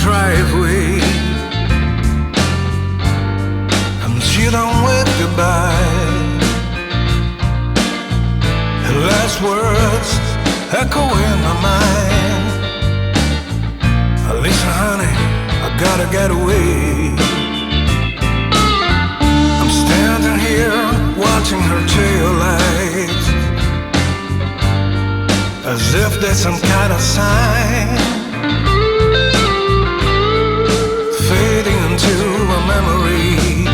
driveway, and she don't wave goodbye. Her last words echo in my mind. Listen, honey, I gotta get away. I'm standing here watching her tail lights, as if there's some kind of sign, fading into a memory.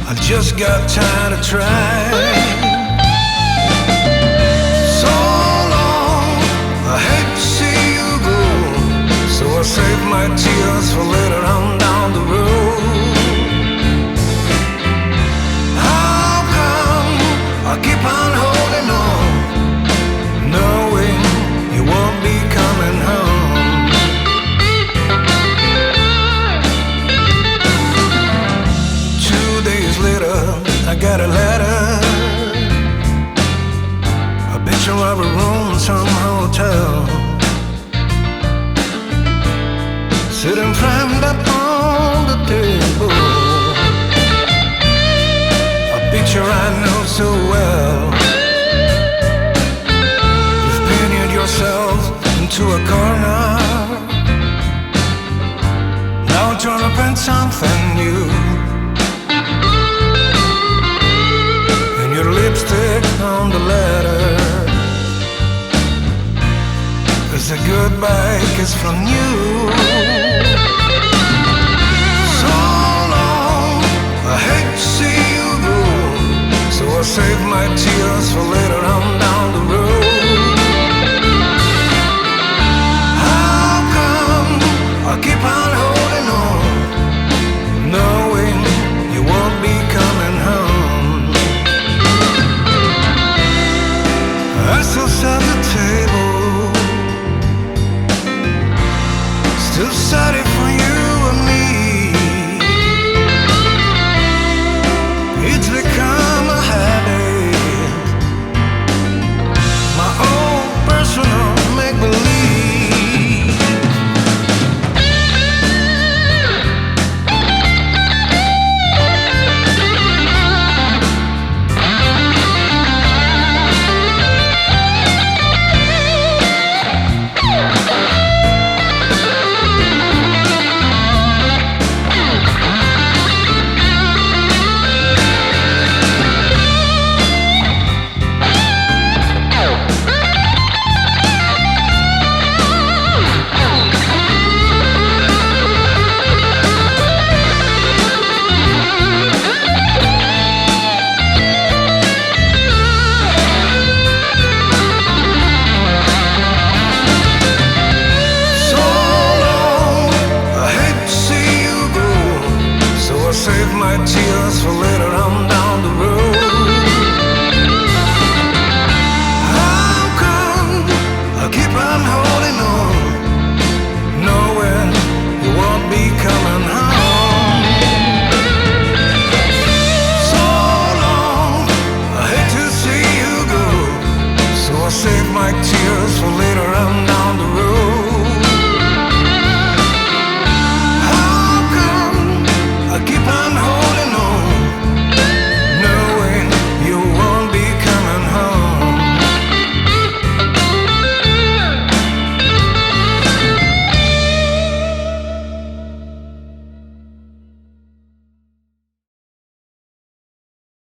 I just got tired of trying. So long, I hate to see you go, so I save my tears for later on down the road. How come I keep on holding on, knowing you won't be coming home? 2 days later, I got a letter, a picture of a room in some hotel, sitting framed up on the table. A picture I know so well. You've painted yourself into a corner, now trying to paint something new. And your lipstick on the letter is a goodbye kiss from you. So long, I hate to see you go, so I save my tears for later on down the road. How come I keep on holding on, knowing you won't be coming home? I still set the table, still satisfied.